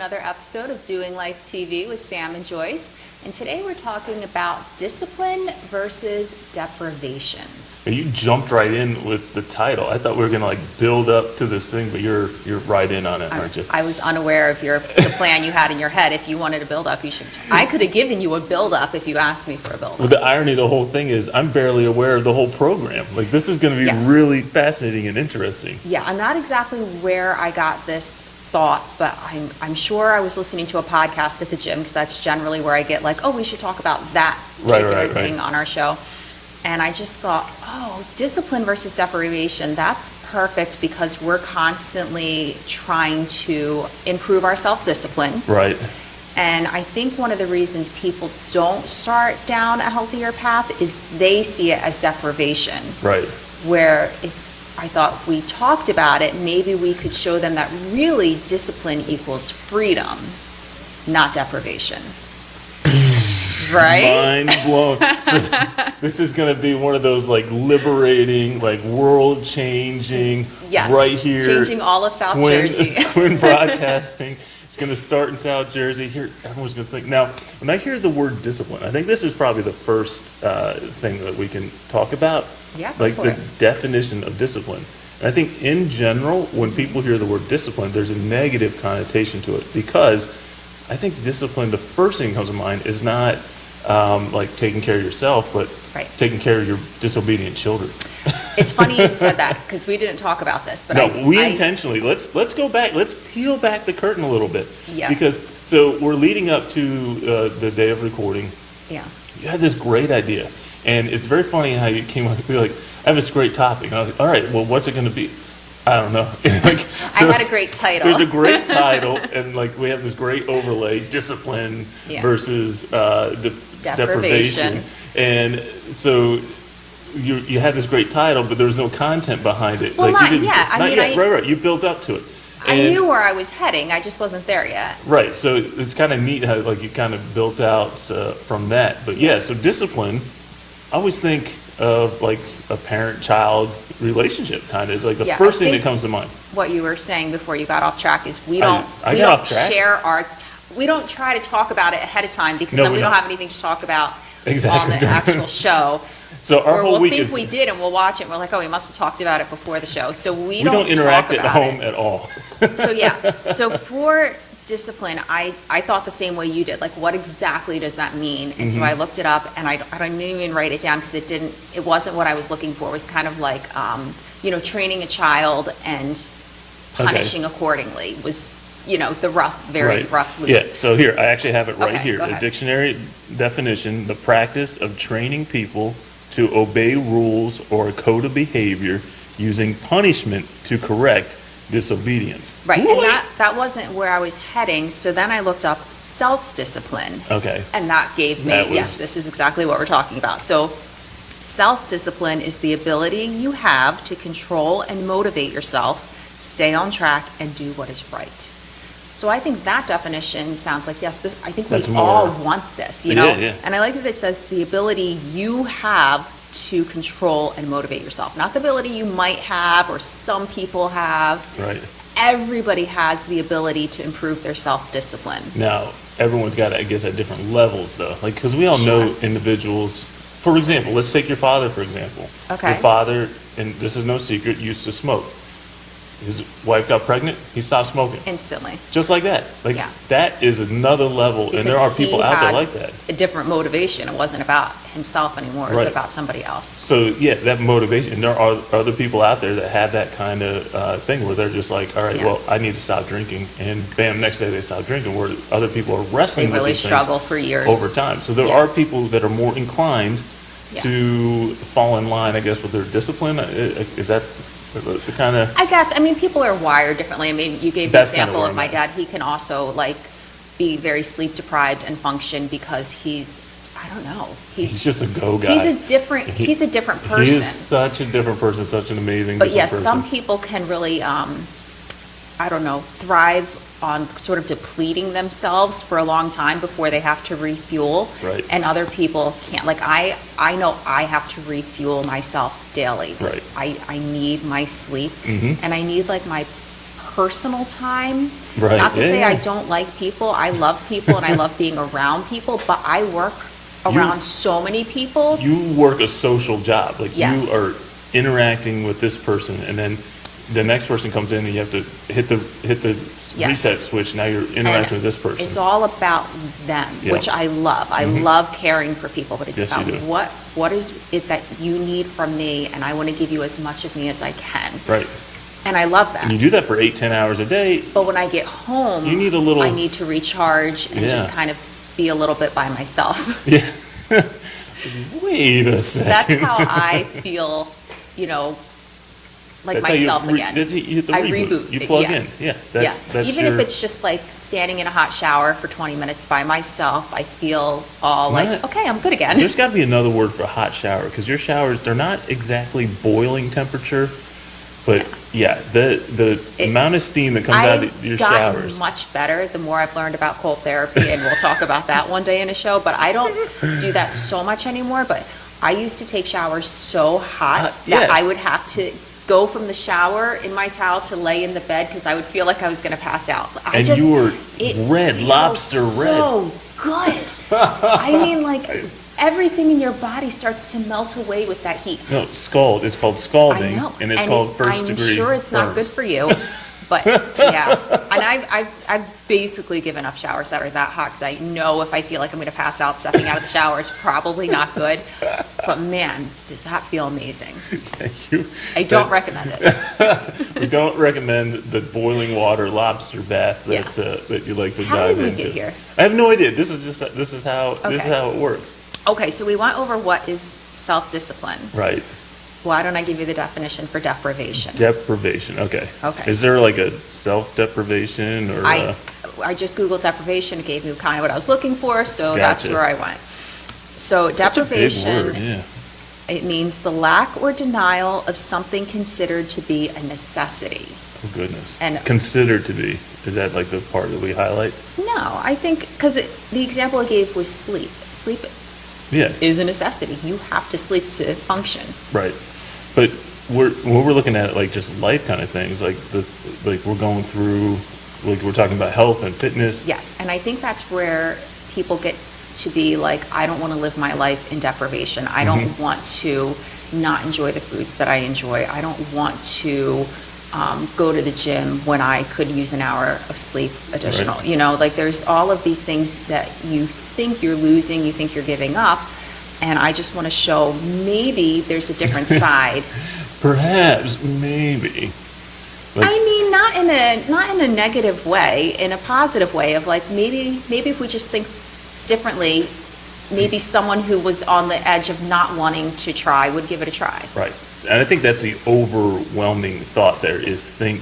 another episode of Doing Life TV with Sam and Joyce. And today we're talking about discipline versus deprivation. You jumped right in with the title. I thought we were going to build up to this thing, but you're right in on it, aren't you? I was unaware of the plan you had in your head. If you wanted to build up, you should. I could have given you a build up if you asked me for a build up. Well, the irony of the whole thing is I'm barely aware of the whole program. This is going to be really fascinating and interesting. Yeah, I'm not exactly where I got this thought, but I'm sure I was listening to a podcast at the gym, because that's generally where I get we should talk about that particular thing on our show. And I just thought, discipline versus deprivation, that's perfect, because we're constantly trying to improve our self-discipline. Right. And I think one of the reasons people don't start down a healthier path is they see it as deprivation. Right. Where if I thought we talked about it, maybe we could show them that really discipline equals freedom, not deprivation. Right? Mind blown. So this is going to be one of those liberating, world changing, right here. Changing all of South Jersey. Quinn Broadcasting. It's going to start in South Jersey. Here, everyone's going to think. Now, when I hear the word discipline, I think this is probably the first thing that we can talk about. Yeah. The definition of discipline. And I think in general, when people hear the word discipline, there's a negative connotation to it, because I think discipline, the first thing that comes to mind is not taking care of yourself, but taking care of your disobedient children. It's funny you said that, because we didn't talk about this. But intentionally, let's go back, let's peel back the curtain a little bit. Yeah. Because, so we're leading up to the day of recording. Yeah. You had this great idea, and it's very funny how you came up with I have this great topic. And I was like, all right, well, what's it going to be? I don't know. I had a great title. There's a great title, and we have this great overlay: discipline versus deprivation. And so you had this great title, but there was no content behind it. Well, not yet. Right. You built up to it. I knew where I was heading. I just wasn't there yet. Right. So it's kind of neat how you kind of built out from that. But so discipline, I always think of a parent-child relationship, kind of is the first thing that comes to mind. What you were saying before you got off track is we don't try to talk about it ahead of time, because then we don't have anything to talk about on the actual show. So our whole week we did, and we'll watch it, and we're like, we must have talked about it before the show. So we don't interact at home at all. So for discipline, I thought the same way you did. What exactly does that mean? And so I looked it up, and I didn't even write it down, because it wasn't what I was looking for. It was kind of training a child and punishing accordingly was, the rough, rough, loose. Yeah, so here, I actually have it right here. Go The ahead. dictionary definition: the practice of training people to obey rules or a code of behavior using punishment to correct disobedience. Right, and that wasn't where I was heading. So then I looked up self-discipline. Okay. And that gave me, this is exactly what we're talking about. So self-discipline is the ability you have to control and motivate yourself, stay on track, and do what is right. So I think that definition sounds like, I think we all want this, Yeah. And I like that it says the ability you have to control and motivate yourself. Not the ability you might have or some people have. Right. Everybody has the ability to improve their self-discipline. Now, everyone's got it, I guess, at different levels, though. Because we all know individuals. For example, let's take your father, for example. Okay. Your father, and this is no secret, used to smoke. His wife got pregnant, he stopped smoking. Instantly. Just like that. That is another level, because and there are people out there like that. A different motivation. It wasn't about himself anymore. It was about somebody else. So, that motivation. And there are other people out there that have that kind of thing where they're just like, all right, well, I need to stop drinking. And bam, next day they stop drinking, where other people are wrestling with these things. They really struggle for years. Over time. So there are people that are more inclined to fall in line, I guess, with their discipline. Is that the kind of... I guess, people are wired differently. You gave the example of my dad. He can also be very sleep deprived and function because he's, I don't know. He's just a go guy. He's a different person. He is such a different person, such an amazing person. Some people can really, thrive on sort of depleting themselves for a long time before they have to refuel. Right. And other people can't. I know I have to refuel myself daily. Right. I need my sleep, Mm-hmm. and I need my personal time. Right. Not to say Yeah. I don't like people. I love people and I love being around people, but I work around so many people. You work a social job. Like Yes. you are interacting with this person, and then the next person comes in and you have to hit the Yes. reset switch. Now you're interacting with this person. It's all about them, Yeah. which I love. I love caring for people, but it's Yes, about you do. what is it that you need from me, and I want to give you as much of me as I can. Right. And I love that. And you do that for 8-10 hours a day. But when I get home, You need a little- I need to recharge and just Yeah. kind of be a little bit by myself. Yeah. Wait a second. That's how I feel, like That's how you myself again. You hit the I reboot. reboot. You plug Yeah. in. Yeah. That's Even your, if it's just like standing in a hot shower for 20 minutes by myself, I feel all like, Not- okay, I'm good again. There's got to be another word for hot shower, because your showers, they're not exactly boiling temperature, but yeah, the amount of steam that comes out of your I've gotten showers. much better the more I've learned about cold therapy, and we'll talk about that one day in a show, but I don't do that so much anymore. But I used to take showers so hot that yeah. I would have to go from the shower in my towel to lay in the bed because I would feel like I was going to pass out. And you were it red, feels lobster red. So good. I mean, like everything in your body starts to melt away with that heat. No, scald. It's called scalding, I know. and it's called first degree I'm sure it's not burns. good for you, but yeah. And I've basically given up showers that are that hot because I know if I feel like I'm going to pass out stepping out of the shower, it's probably not good. But man, does that feel amazing. I don't recommend it. We don't recommend the boiling water lobster bath that that you like to How dive did we into. get here? I have no idea. This is how it works. Okay, so we went over what is self-discipline. Right. Why don't I give you the definition for deprivation? Deprivation. Okay. Okay. Is there like a self-deprivation or? I just Googled deprivation. It gave me kind of what I was looking for, so that's Gotcha. where I went. So Such a big deprivation, word, yeah. it means the lack or denial of something considered to be a necessity. Oh goodness. And- Considered to be. Is that like the part that we highlight? No, I think, because the example I gave was sleep. Sleep Yeah. is a necessity. You have to sleep to function. Right. But when we're looking at like just life kind of things, like we're going through, like we're talking about health and fitness. Yes, and I think that's where people get to be like, I don't want to live my life in deprivation. I don't want to not enjoy the foods that I enjoy. I don't want to go to the gym when I could use an hour of sleep additional. Right. Like there's all of these things that you think you're losing, you think you're giving up, and I just want to show maybe there's a different side. Perhaps, maybe. Like, I mean, not in a negative way, in a positive way of like maybe if we just think differently, maybe someone who was on the edge of not wanting to try would give it a try. right. And I think that's the overwhelming thought there is think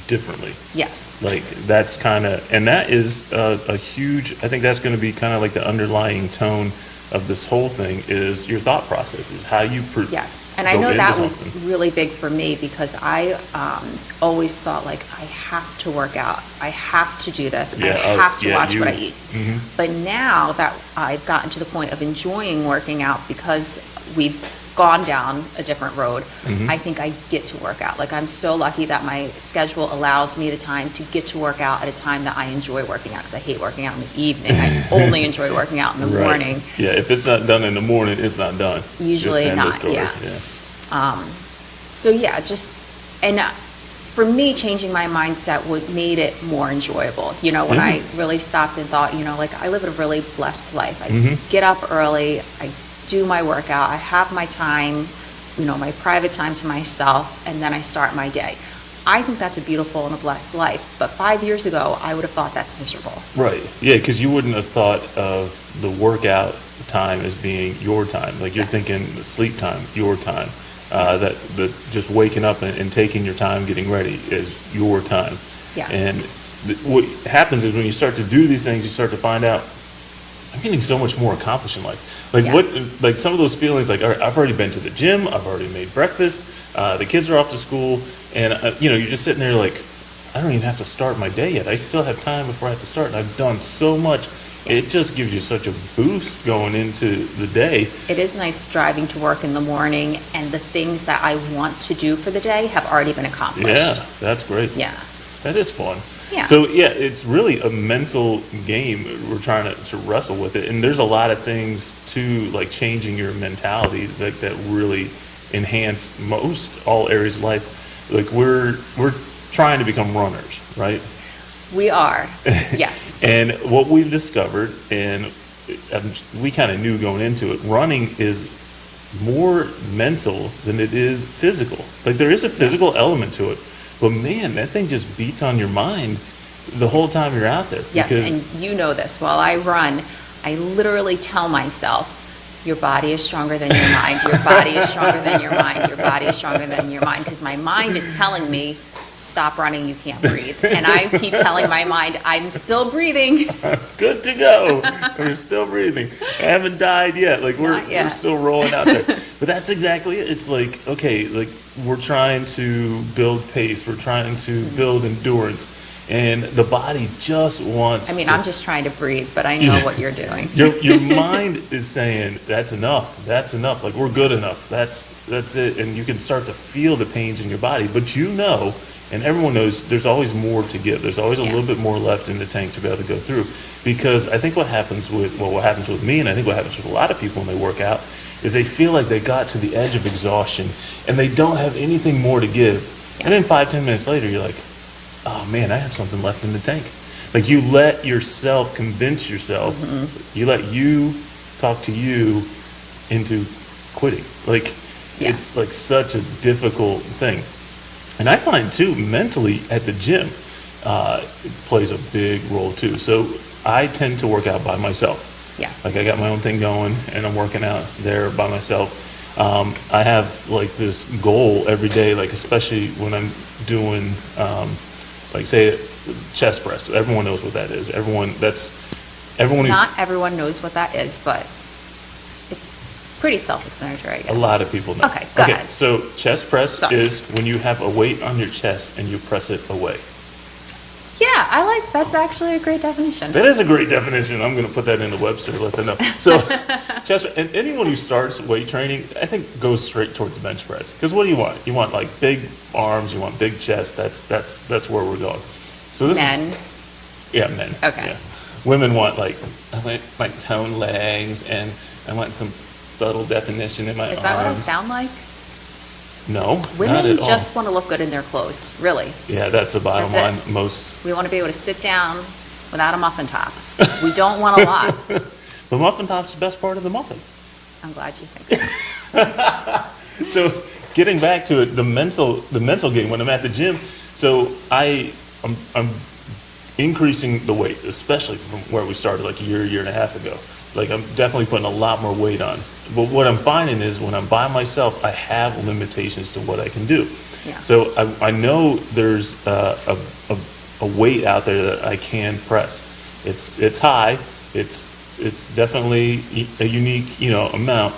differently. Yes. Like that's kind of, and that is a huge, I think that's going to be kind of like the underlying tone of this whole thing is your thought process, is how you Yes, and I know that was really big for me because I always thought like I have to work out, I have to do this, I have to watch what I eat. But now that I've gotten to the point of enjoying working out because we've gone down a different road, I think I get to work out. Like I'm so lucky that my schedule allows me the time to get to work out at a time that I enjoy working out because I hate working out in the evening. I only enjoy working out in the morning. Yeah, if it's not done in the morning, it's not done. Usually End of not, story. yeah. So yeah, for me, changing my mindset made it more enjoyable. When I really stopped and thought, like I live a really blessed life. I get up early, I do my workout, I have my time, my private time to myself, and then I start my day. I think that's a beautiful and a blessed life. But 5 years ago, I would have thought that's miserable. Right. Yeah, because you wouldn't have thought of the workout time as being your time. Like you're thinking the sleep time, your time. That just waking up and taking your time getting ready is your time. Yeah. And what happens is when you start to do these things, you start to find out, I'm getting so much more accomplished in life. Like some of those feelings, like, all right, I've already been to the gym, I've already made breakfast, the kids are off to school, and you're just sitting there like, I don't even have to start my day yet. I still have time before I have to start, and I've done so much. It just gives you such a boost going into the day. It is nice driving to work in the morning, and the things that I want to do for the day have already been accomplished. Yeah, that's great. Yeah. That is fun. Yeah. So yeah, it's really a mental game. We're trying to wrestle with it, and there's a lot of things to like changing your mentality that really enhance most all areas of life. Like we're trying to become runners, right? We are, yes. And what we've discovered, and we kind of knew going into it, running is more mental than it is physical. Like there is a physical element to it, but man, that thing just beats on your mind the whole time you're out there. Yes, and you know this. While I run, I literally tell myself, your body is stronger than your mind. Your body is stronger than your mind. Your body is stronger than your mind. Because my mind is telling me, stop running, you can't breathe. And I keep telling my mind, I'm still breathing. Good to go. We're still breathing. I haven't died yet. Like we're still rolling out there. But that's exactly it. It's like, okay, like we're trying to build pace. We're trying to build endurance. And the body just wants I'm just trying to breathe, but I know what you're doing. Your mind is saying, that's enough. That's enough. Like, we're good enough. That's it. And you can start to feel the pains in your body. But you know, and everyone knows, there's always more to give. There's always a little bit more left in the tank to be able to go through. Because I think what happens with me, and I think what happens with a lot of people when they work out, is they feel like they got to the edge of exhaustion, and they don't have anything more to give. Yeah. And then 5-10 minutes later, you're like, oh man, I have something left in the tank. Like you let yourself convince yourself, you let you talk to you into quitting. Like it's like such a difficult thing. And I find too, mentally at the gym, it plays a big role too. So I tend to work out by myself. Yeah. Like I got my own thing going and I'm working out there by myself. I have like this goal every day, like especially when I'm doing, like say chest press. Everyone knows what that is. Not everyone knows what that is, but it's pretty self-explanatory, I guess. A lot of people know. Okay, go ahead. So chest press is when you have a weight on your chest and you press it away. Yeah, that's actually a great definition. That is a great definition. I'm going to put that in the Webster to let them know. So chest, and anyone who starts weight training, I think goes straight towards bench press. Because what do you want? You want like big arms, you want big chest. That's where we're going. So this men. Men. Okay. Yeah. Women want I want like toned legs, and I want some subtle definition in my arms. Is that what I sound like? No, women not at all. just want to look good in their clothes, really. Yeah, that's the bottom line. We want to be able to sit down without a muffin top. We don't want a lot. The muffin top's the best part of the muffin. I'm glad you think so. So getting back to it, the mental game when I'm at the gym. So I'm increasing the weight, especially from where we started like a year and a half ago. Like I'm definitely putting a lot more weight on. But what I'm finding is when I'm by myself, I have limitations to what I can do. Yeah. So I know there's a weight out there that I can press. It's high. It's definitely a unique amount.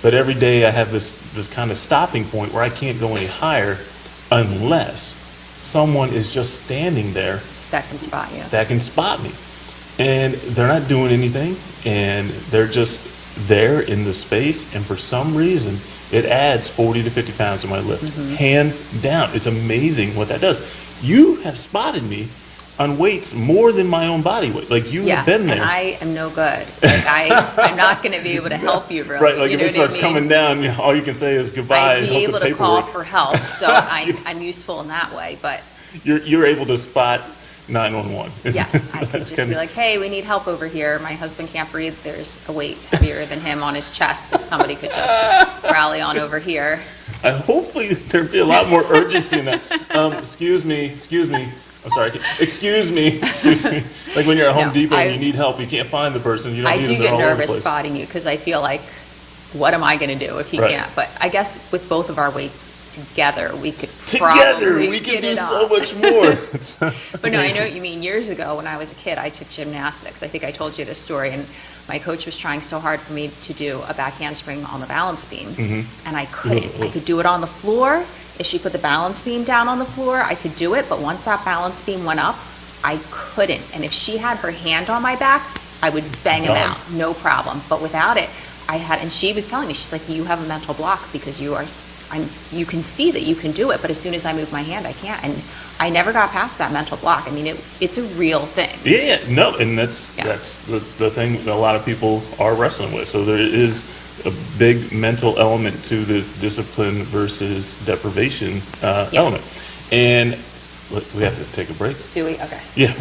But every day I have this kind of stopping point where I can't go any higher unless someone is just standing there. That can spot you. That can spot me. And they're not doing anything, and they're just there in the space, and for some reason, it adds 40 to 50 pounds to my lift. Hands down. It's amazing what that does. You have spotted me on weights more than my own body weight. Like, you have been there. And I am no good. Like, I'm not going to be able to help you, really. Right, like if it starts coming down, all you can say is goodbye. I'd be able to call for help, so I'm useful in that way, but... You're able to spot 911. Yes, I could just be like, hey, we need help over here. My husband can't breathe. There's a weight heavier than him on his chest. If somebody could just rally on over here. Hopefully there'd be a lot more urgency in that. Excuse me. I'm sorry. Excuse me. Like when you're at Home Depot and you need help, you can't find the person. You don't need them. I do get nervous spotting you because I feel like, what am I going to do if he can't? But I guess with both of our weight together, we could do so much more. But no, I know what you mean. Years ago, when I was a kid, I took gymnastics. I think I told you this story, and my coach was trying so hard for me to do a back handspring on the balance beam, and I couldn't. I could do it on the floor. If she put the balance beam down on the floor, I could do it, but once that balance beam went up, I couldn't. And if she had her hand on my back, I would bang him out, no problem. But without it, and she was telling me, she's like, you have a mental block because you are you can see that you can do it, but as soon as I move my hand, I can't. And I never got past that mental block. I mean, it's a real thing. Yeah, no, and that's the thing that a lot of people are wrestling with. So there is a big mental element to this discipline versus deprivation element. And we have to take a break. Do we? Okay. Yeah,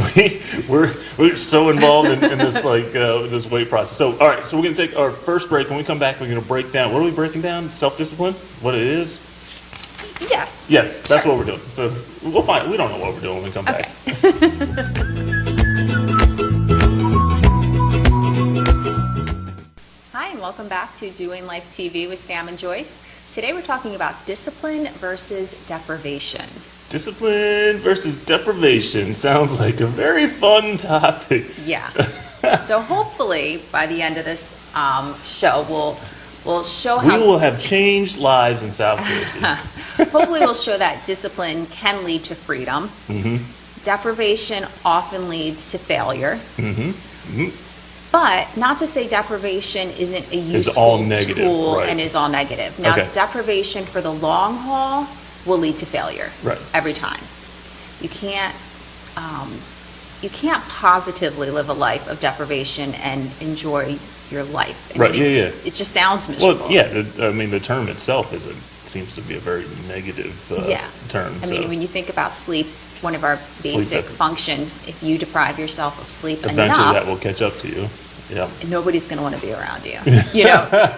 we're so involved in this this weight process. So all right, so we're gonna take our first break. When we come back, we're gonna break down. What are we breaking down? Self-discipline? What it is? Yes. Yes, that's Sure. what we're doing. So we'll find. We don't know what we're doing when we come back. Hi, and welcome back to Doing Life TV with Sam and Joyce. Today we're talking about discipline versus deprivation. Discipline versus deprivation sounds like a very fun topic. Yeah. So hopefully by the end of this show, we'll show how. We will have changed lives in South Jersey. Hopefully we'll show that discipline can lead to freedom. Mm-hmm. Deprivation often leads to failure. Mm-hmm. Mm-hmm. But not to say deprivation isn't a useful tool right. and is all negative. Now, deprivation for the long haul will lead to failure every time. You can't positively live a life of deprivation and enjoy your life. Right, It just sounds miserable. Well, yeah, the term itself seems to be a very negative term. I mean, when you think about sleep, one of our basic functions, if you deprive yourself of sleep eventually enough, that will catch up to you. Yeah. Nobody's going to want to be around you.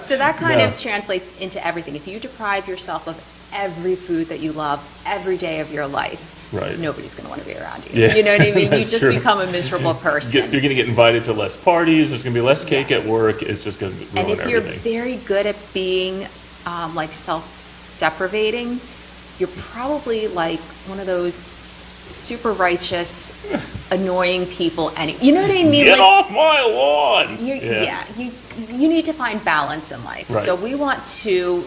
So that kind of translates into everything. If you deprive yourself of every food that you love every day of your life, nobody's going to want to be around you. Yeah. You know what I mean? You just become a miserable person. You're going to get invited to less parties. There's going to be less cake at work. It's just going to ruin everything. And if you're very good at being like self-deprivating, you're probably like one of those super righteous, annoying people. You know what I mean? Get off my lawn! You need to find balance in life. Right. So we want to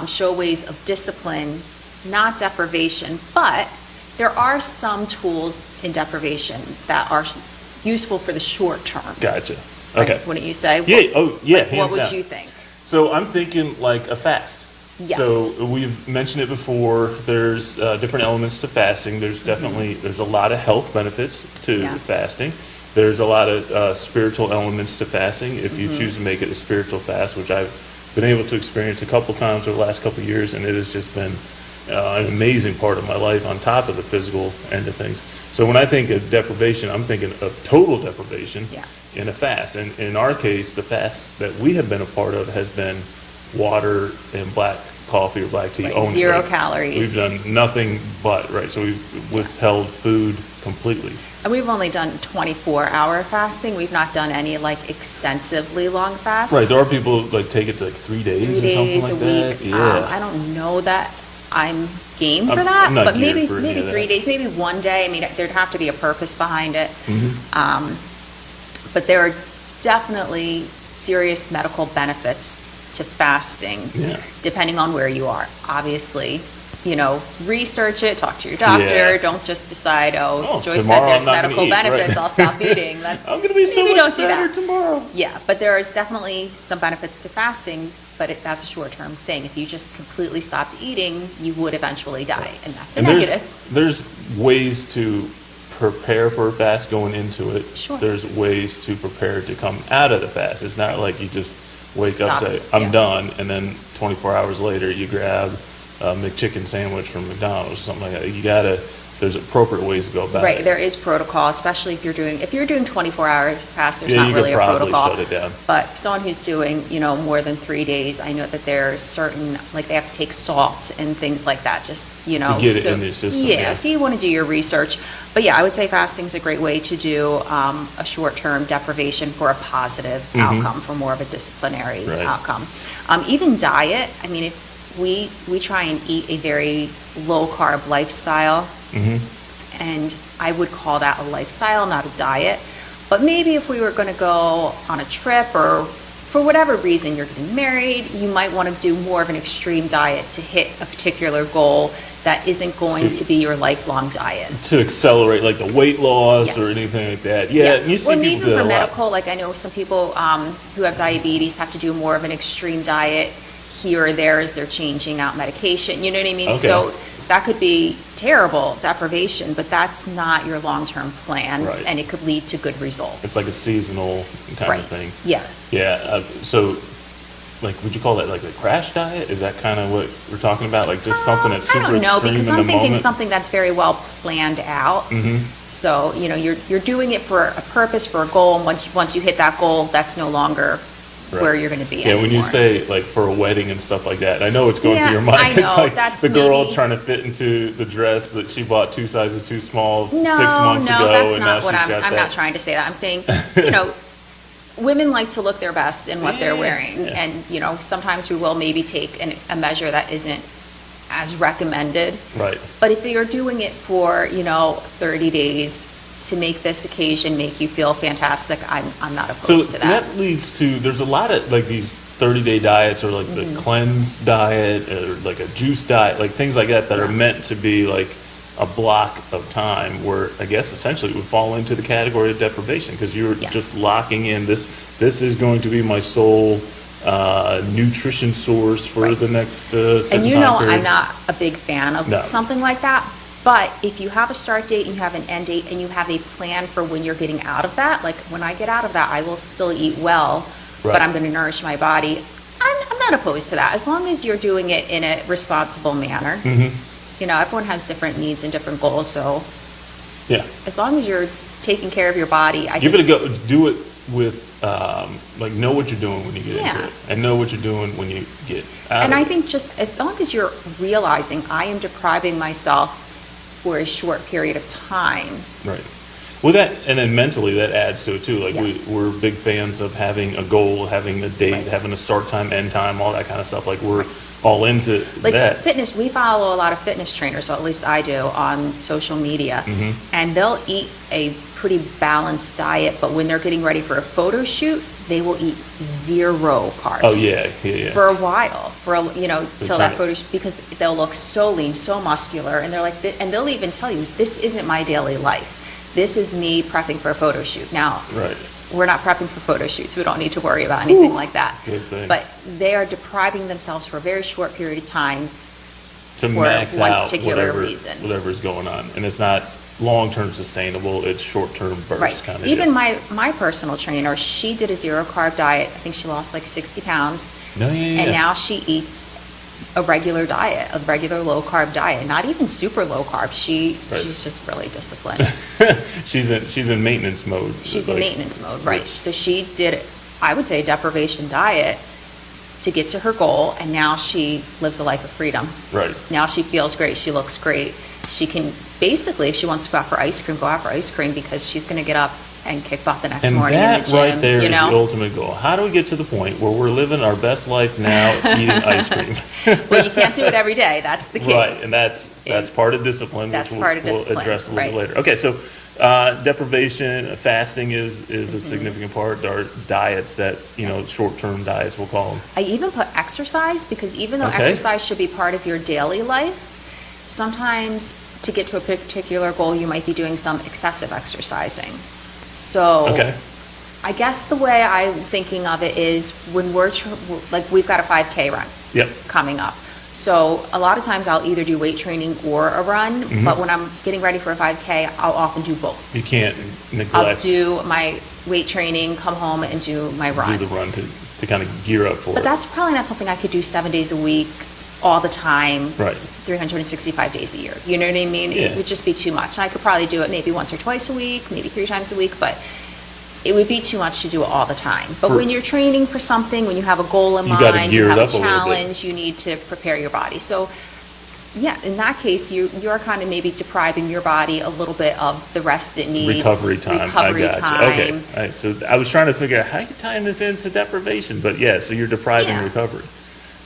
show ways of discipline, not deprivation, but there are some tools in deprivation that are useful for the short term. Gotcha. Okay. Right? Wouldn't you say? What would you think? So I'm thinking like a fast. Yes. So we've mentioned it before. There's different elements to fasting. There's definitely there's a lot of health benefits to fasting. There's a lot of spiritual elements to fasting. If you choose to make it a spiritual fast, which I've been able to experience a couple times over the last couple of years, and it has just been an amazing part of my life on top of the physical end of things. So when I think of deprivation, I'm thinking of total deprivation in a fast. And in our case, the fast that we have been a part of has been water and black coffee or black tea only. 0 calories. We've done nothing but, so we've withheld food completely. And we've only done 24-hour fasting. We've not done any extensively long fasts. Right, there are people take it to 3 days 3 days or something a like week. that. I don't know that I'm game for that, but maybe 3 days, maybe one day. I mean, there'd have to be a purpose behind it. But there are definitely serious medical benefits to fasting, depending on where you are. Obviously, research it, talk to your doctor. Don't just decide, Joyce said there's medical benefits, I'll stop eating. I'm going to be so much better tomorrow. Yeah, but there is definitely some benefits to fasting, but that's a short-term thing. If you just completely stopped eating, you would eventually die, and that's a negative. There's ways to prepare for a fast going into it. Sure. There's ways to prepare to come out of the fast. It's not like you just wake up and say, I'm done, and then 24 hours later you grab a McChicken sandwich from McDonald's or something like that. There's appropriate ways to go about it. Right, there is protocol, especially if you're doing 24-hour fast, there's not really a protocol. Shut it down. But someone who's doing, more than 3 days, I know that there's certain, they have to take salts and things like that, just, to get it in your system. Yeah, so you want to do your research. But yeah, I would say fasting is a great way to do a short-term deprivation for a positive outcome, for more of a disciplinary outcome. Even diet, I mean, if we try and eat a very low-carb lifestyle, and I would call that a lifestyle, not a diet. But maybe if we were going to go on a trip, or for whatever reason you're getting married, you might want to do more of an extreme diet to hit a particular goal that isn't going to be your lifelong diet. To accelerate the weight loss or anything like that. Yeah. You see or maybe people for medical, I know some people who have diabetes have to do more of an extreme diet. here or there as they're changing out medication. You know what I mean? Okay. So that could be terrible deprivation, but that's not your long-term plan, Right. and it could lead to good results. It's like a seasonal kind Right. of thing. Yeah. Yeah. So, like, would you call that like a crash diet? Is that kind of what we're talking about? Like just something that's super I don't know, extreme because in I'm the thinking moment? something that's very well planned out. Mm-hmm. So, you know, you're doing it for a purpose, for a goal, and once you hit that goal, that's no longer Right. where you're going to be Yeah, when you anymore. say like for a wedding and stuff like that, I know it's going Yeah, through your mind. I It's know, like that's the girl maybe- trying to fit into the dress that she bought 2 sizes too small No, 6 months ago, that's and now not what she's I'm got that. not trying to say that. I'm saying, you know, women like to look their best in what they're Yeah, wearing. yeah. And, you know, sometimes we will maybe take a measure that isn't as recommended. Right. But if you're doing it for, you know, 30 days to make this occasion make you feel fantastic, I'm not So opposed to that. that leads to, there's a lot of like these 30-day diets or like Mm-hmm. the cleanse diet or like a juice diet, like things like that are meant to be like a block of time where I guess essentially it would fall into the category of deprivation because you're Yeah. just locking in this is going to be my sole nutrition source for Right. the next certain And you time know, period. I'm not a big fan of No. something like that. But if you have a start date and you have an end date and you have a plan for when you're getting out of that, like when I get out of that, I will still eat well, Right. but I'm going to nourish my body. I'm not opposed to that as long as you're doing it in a responsible manner. Mhm. You know, everyone has different needs and different goals, so Yeah. as long as you're taking care of your body, I Give think it a go. Do it with like know what you're doing when you get Yeah. into it, and know what you're doing when you get out. And of I it. think just as long as you're realizing I am depriving myself for a short period of time. Right. Well, that and then mentally that adds to it too. Like Yes. we're big fans of having a goal, having a date, Right. having a start time, end time, all that kind of stuff. Like we're all into Like that. fitness, we follow a lot of fitness trainers, or at least I do, on social media. Mm-hmm. And they'll eat a pretty balanced diet, but when they're getting ready for a photo shoot, they will eat 0 carbs. Oh yeah, yeah. For a while, you know, till that trying photo shoot, because they'll look so lean, so muscular, and they're like, and they'll even tell you, this isn't my daily life. This is me prepping for a photo shoot. Now, Right. we're not prepping for photo shoots. We don't need to worry about anything like that. Good thing. But they are depriving themselves for a very short period of time. To for max one out particular reason. whatever's going on, and it's not long-term sustainable. It's short-term burst Right. kind of. Even deal. my personal trainer, she did a 0 carb diet. I think she lost like 60 pounds. No, yeah. And now she eats a regular diet, a regular low carb diet, not even super low carb. Right. She's just really disciplined. she's in maintenance mode. She's in like, maintenance mode, right? which- So she did, I would say, a deprivation diet to get to her goal, and now she lives a life of freedom. Right. Now she feels great. She looks great. She can basically, if she wants to go out for ice cream, go out for ice cream because she's going to get up and kick butt the next And morning in that the gym. right there you is know? the ultimate goal. How do we get to the point where we're living our best life now, eating ice cream? Well, you can't do it every day. That's the key. Right, and that's part of discipline. That's which part of we'll discipline, address a little right. later. Okay, so deprivation, fasting is a significant part. Our diets that short-term diets we'll call them. I even put exercise because even though Okay. exercise should be part of your daily life, sometimes to get to a particular goal, you might be doing some excessive exercising. So Okay. I guess the way I'm thinking of it is when like we've got a 5K run Yep. coming up. So a lot of times I'll either do weight training or a run, Mm-hmm. but when I'm getting ready for a 5K, I'll often do both. You can't neglect I'll do my weight training, come home and do my run. do the run to kind of gear up for But it. that's probably not something I could do 7 days a week, all the time, Right. 365 days a year. You know what I mean? Yeah. It would just be too much. I could probably do it maybe once or twice a week, maybe 3 times a week, but it would be too much to do it all the time. But when you're training for something, when you have a goal in You gotta mind, gear you it have up a a little bit. challenge, you need to prepare your body. So yeah, in that case, you're kind of maybe depriving your body a little bit of the rest it needs. Recovery time. Recovery I got time. you. Okay. All right. So I was trying to figure out how you tying this into deprivation, but yeah, so you're depriving Yeah. recovery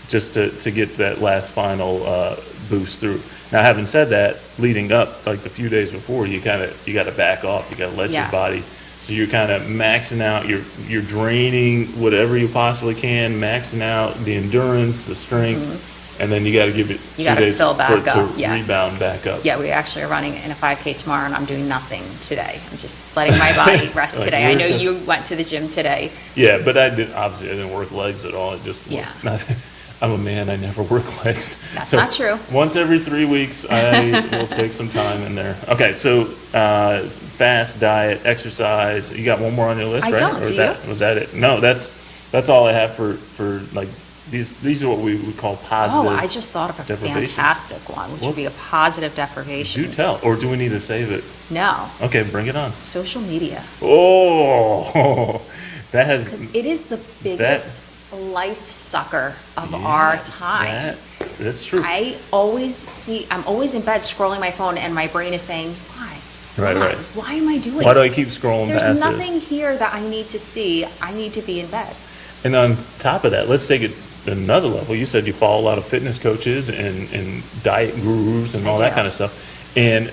just to get that last final boost through. Now, having said that, leading up, like the few days before, you got to back off. You got to let your Yeah. body. So you're kind of maxing out. You're draining whatever you possibly can, maxing out the endurance, the strength. And then you got to give it You 2 gotta days fill for back it to up, yeah. rebound back up. Yeah, we actually are running in a 5K tomorrow, and I'm doing nothing today. I'm just letting my body rest Like, today. I we're know just- you went to the gym today. Yeah, but I didn't work legs at all. It just Yeah. nothing. I'm a man, I never work legs. That's not true. Once every 3 weeks, I will take some time in there. Okay, so fast, diet, exercise. You got one more on your list, I right? don't, do you? Was that it? No, that's all I have for like, these are what we would call positive. Oh, I just thought of a fantastic one, which would be a positive deprivation. Do tell, or do we need to save it? No. Okay, bring it on. Social media. Oh, that has... Because it is the biggest life sucker of our time. That's true. I'm always in bed scrolling my phone and my brain is saying, why? Right. Why am I doing Why do I this? keep scrolling past There's this? nothing here that I need to see. I need to be in bed. And on top of that, let's take it another level. You said you follow a lot of fitness coaches and diet gurus and all that kind of stuff. And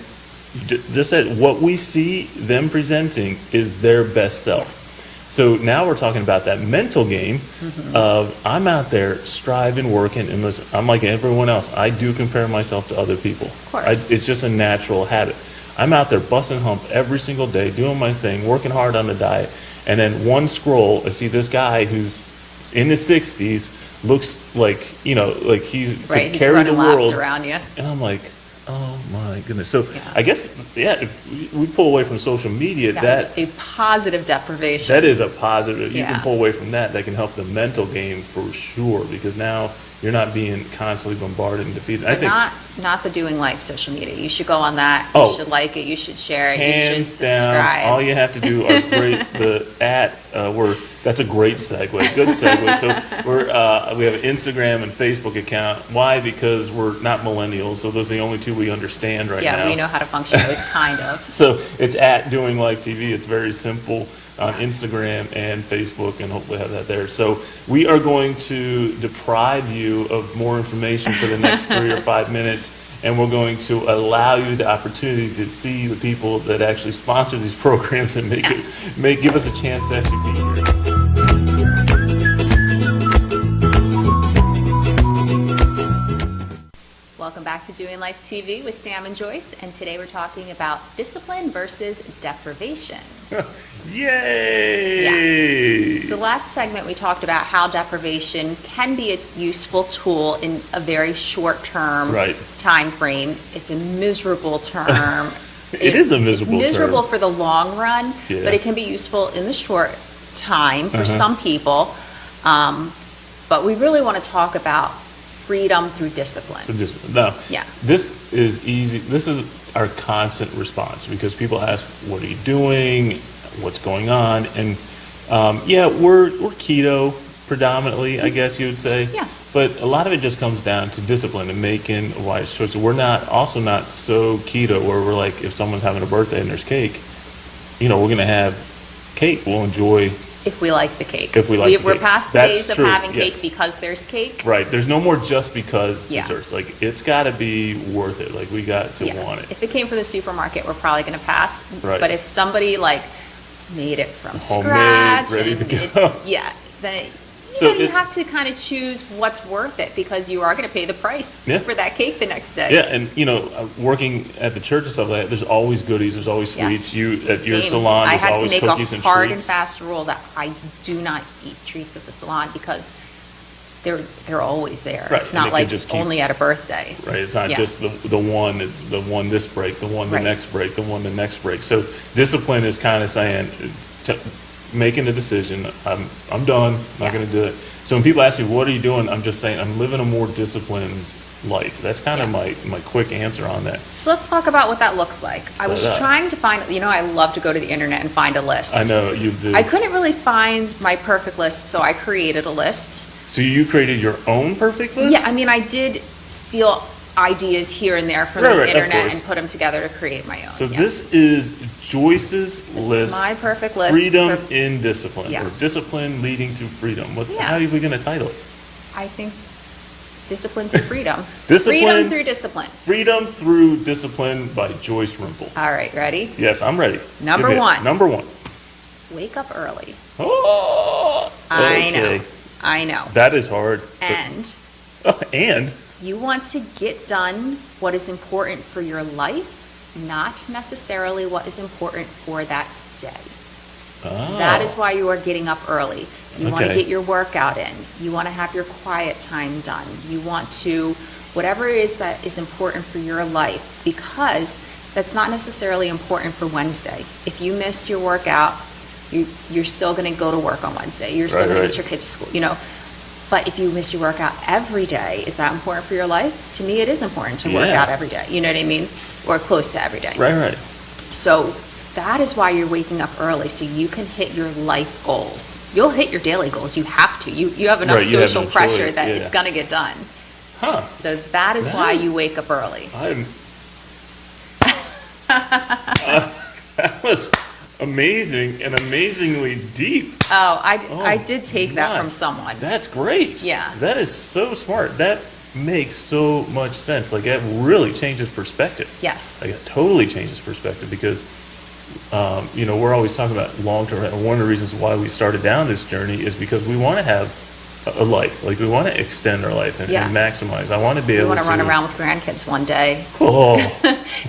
you just said what we see them presenting is their best self. Yes. So now we're talking about that mental game of I'm out there striving, working, and listen, I'm like everyone else. I do compare myself to other people. Of course. It's just a natural habit. I'm out there busting hump every single day, doing my thing, working hard on the diet. And then one scroll, I see this guy who's in his 60s, looks like, like he's could carry the world. Laps around you. And I'm like, oh my goodness. So I guess, if we pull away from social media, That's a positive deprivation. that is a positive. You Yeah. can pull away from that. That can help the mental game for sure, because now you're not being constantly bombarded and defeated. But not the doing life social media. You should go on that. Oh. You should like it. You should share it. You should Hands down, subscribe. all you have to do are that's a great segue, good segue. So we have an Instagram and Facebook account. Why? Because we're not millennials, so those are the only two we understand right now. Yeah, we know how to function, at least kind of. So it's at Doing Life TV. It's very simple on Instagram and Facebook, and hopefully have that there. So we are going to deprive you of more information for the next 3 or 5 minutes, and we're going to allow you the opportunity to see the people that actually sponsor these programs and give us a chance to actually be here. Welcome back to Doing Life TV with Sam and Joyce, and today we're talking about discipline versus deprivation. Yay! So last segment we talked about how deprivation can be a useful tool in a very short-term time frame. It's a miserable term. It is a miserable term. It's miserable for the long run, but it can be useful in the short time for some people. But we really want to talk about freedom through discipline. This is easy. This is our constant response, because people ask, what are you doing? What's going on? And we're keto predominantly, I guess you would say. Yeah. But a lot of it just comes down to discipline and making wise choices. We're not so keto where we're like, if someone's having a birthday and there's cake, we're going to have cake. We'll enjoy. If we like the cake. We're past the days of having cake because there's cake. Right. There's no more just because desserts. Like, it's got to be worth it. Like, we got to want it. If it came from the supermarket, we're probably going to pass. Right. But if somebody made it from homemade, scratch, ready to go. Then you have to kind of choose what's worth it, because you are going to pay the price for that cake the next day. Yeah, and working at the church and stuff like that, there's always goodies, there's always sweets. At your salon, there's always cookies and treats. I had to make a hard and fast rule that I do not eat treats at the salon, because they're always there. Right. It's not like only at a birthday. Right. It's not just the one. It's the one this break, the one the next break, the one the next break. So discipline is kind of saying, making a decision. I'm done. Not going to do it. So when people ask me, what are you doing? I'm just saying, I'm living a more disciplined life. That's kind of my quick answer on that. So let's talk about what that looks like. I was trying to find, I love to go to the internet and find a list. I know you do. I couldn't really find my perfect list, so I created a list. So you created your own perfect list? Yeah, I did steal ideas here and there from the internet and put them together to create my own. So this is Joyce's list. This is my perfect list. Freedom in discipline. Yes. Or discipline leading to freedom. How are we going to title it? I think discipline through freedom. Freedom through discipline. Freedom through discipline by Joyce Rimple. All right, ready? Yes, I'm ready. Number one. Wake up early. Oh, okay. I know. That is hard. And you want to get done what is important for your life, not necessarily what is important for that day. That is why you are getting up early. You want to Okay. get your workout in. You want to have your quiet time done. You want to, whatever it is that is important for your life, because that's not necessarily important for Wednesday. If you miss your workout, you're still going to go to work on Wednesday. You're still going to get your kids to school, you know. But if you miss your workout every day, is that important for your life? To me, it is important to work out every day. You know what I mean? Or close to every day. Right. So that is why you're waking up early, so you can hit your life goals. You'll hit your daily goals. You have to. You have enough social pressure that it's going to get done. So that is why you wake up early. That was amazing and amazingly deep. I did take that from someone. That's great. Yeah. That is so smart. That makes so much sense. Like, it really changes perspective. Yes. Like, it totally changes perspective because, we're always talking about long-term. And one of the reasons why we started down this journey is because we want to have a life. Like, we want to extend our life and maximize. I want to be able to. We want to run around with grandkids one day. Oh,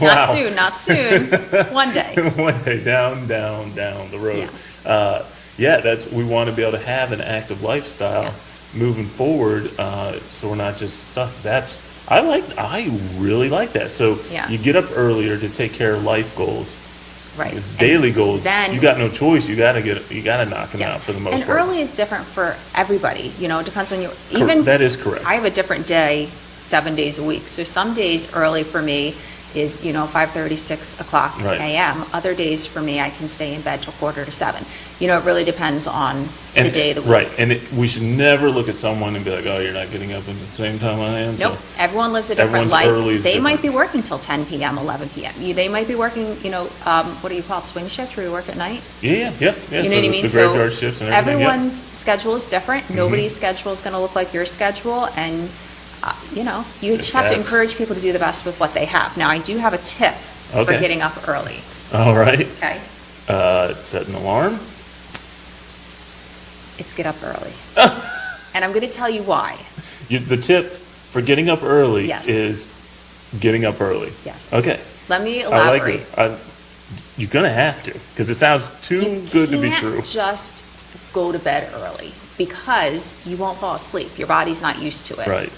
Not soon. One day. One day, down the road. We want to be able to have an active lifestyle moving forward, so we're not just stuck. I really like that. So you get up earlier to take care of life goals. Right. It's daily goals. Then you got no choice. You got to knock them out for the most part. And early is different for everybody. You know, it depends on you. That is correct. I have a different day 7 days a week. So some days early for me is, 5:30, 6 o'clock a.m. Other days for me, I can stay in bed till 6:45. It really depends on the day of the week. Right. And we should never look at someone and be like, oh, you're not getting up at the same time I am. Nope. So everyone lives a different life. They different. might be working till 10 p.m., 11 p.m. They might be working, what do you call it, swing shift, where you work at night? Yeah. You know what I mean? The graveyard shifts and everything. Everyone's schedule is different. Nobody's schedule is going to look like your schedule. And, you just have to encourage people to do the best with what they have. Now, I do have a tip for getting up early. All right. Okay. Set an alarm. It's get up early. And I'm going to tell you why. The tip for getting up early is getting up early. Yes. Okay. Let me elaborate. I like this. You're going to have to, because it sounds too good to be true. You can't just go to bed early because you won't fall asleep. Your body's not used to it. Right.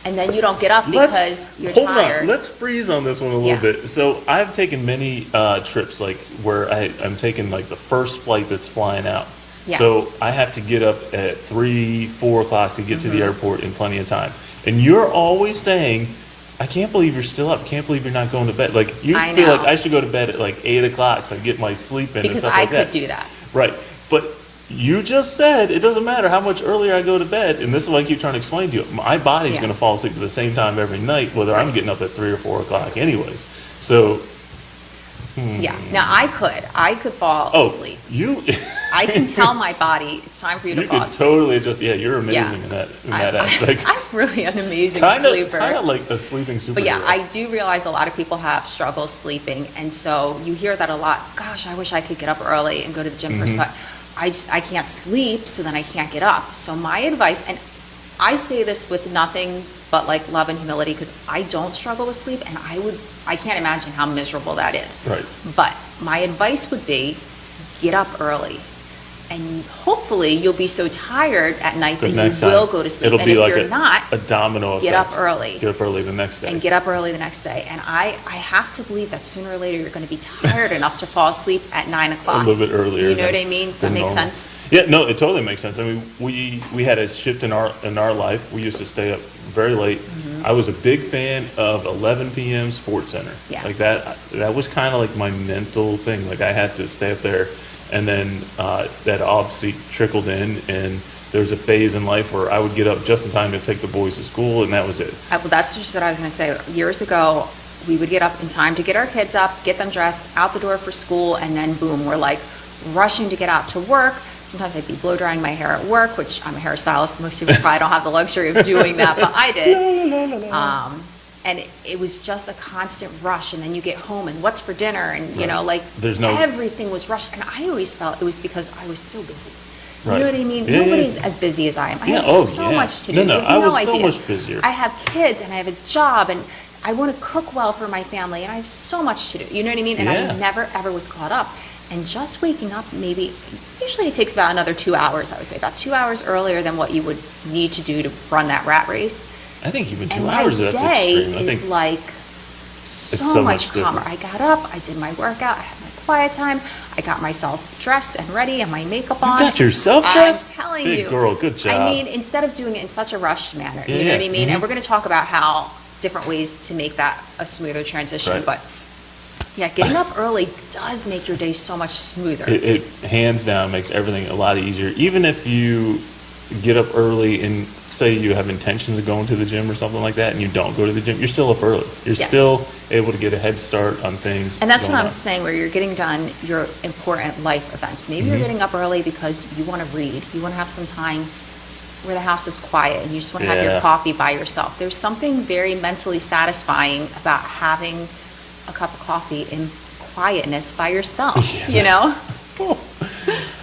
And then you don't get up because you're tired. Hold on. Let's freeze on this one a little bit. So I've taken many trips, like where I'm taking like the first flight that's flying out. Yeah. So I have to get up at 3, 4 o'clock to get to the airport in plenty of time. And you're always saying, I can't believe you're still up. I can't believe you're not going to bed. Like, you feel like I should go to bed at like 8 o'clock so I get my sleep in and stuff like that. Because I could do that. Right. But you just said it doesn't matter how much earlier I go to bed, and this is what I keep trying to explain to you. My body's going to fall asleep at the same time every night, whether I'm getting up at 3 or 4 o'clock anyways. So, yeah. Now, I could fall asleep. I can tell my body it's time for you to fall asleep. You can totally adjust. Yeah, you're amazing in that aspect. I'm really an amazing sleeper. Kind of like a sleeping superhero. But yeah, I do realize a lot of people have struggles sleeping, and so you hear that a lot. Gosh, I wish I could get up early and go to the gym first, but I can't sleep, so then I can't get up. So my advice, and I say this with nothing but like love and humility, because I don't struggle with sleep, and I can't imagine how miserable that is. Right. But my advice would be get up early. And hopefully you'll be so tired at night that you will go to sleep. It'll be like a domino effect. Get up early. Get up early the next day. And get up early the next day. And I have to believe that sooner or later you're going to be tired enough to fall asleep at 9 o'clock. A little bit earlier. You know what I mean? Does that make sense? Yeah, no, it totally makes sense. I mean, we had a shift in our life. We used to stay up very late. I was a big fan of 11 p.m. Sports Center. Yeah. Like that was kind of like my mental thing. Like, I had to stay up there. And then that obviously trickled in, and there was a phase in life where I would get up just in time to take the boys to school, and that was it. Well, that's just what I was going to say. Years ago, we would get up in time to get our kids up, get them dressed, out the door for school, and then boom, we're like rushing to get out to work. Sometimes I'd be blow drying my hair at work, which I'm a hairstystylist. Most people probably don't have the luxury of doing that, but I did. And it was just a constant rush, and then you get home, and what's for dinner, and everything was rushed. And I always felt it was because I was so busy. Right. You know what I mean? Nobody's as busy as I am. I have so much to do. No, I was so much busier. I have kids, and I have a job, and I want to cook well for my family, and I have so much to do. You know what I mean? And I never, ever was caught up. and just waking up usually it takes about another 2 hours, I would say, about 2 hours earlier than what you would need to do to run that rat race. I think even 2 And hours, my that's day extreme. I think is like so much calmer. I got up, I did my workout, I had my quiet time, I got myself dressed and ready and my makeup on. You got yourself dressed? I'm telling Big you. girl, good job. I mean, instead of doing it in such a rushed manner, Yeah, you know what I mean? mhm. And we're going to talk about how different ways to make that a smoother transition. Right. But yeah, getting up early does make your day so much smoother. It hands down makes everything a lot easier. Even if you get up early and say you have intentions of going to the gym or something like that and you don't go to the gym, you're still up early. You're Yes. still able to get a head start on things. And that's what going I'm on. saying, where you're getting done your important life events. Maybe Mm-hmm. you're getting up early because you want to read. You want to have some time where the house is quiet and you just want to have Yeah. your coffee by yourself. There's something very mentally satisfying about having a cup of coffee in quietness by yourself, you know?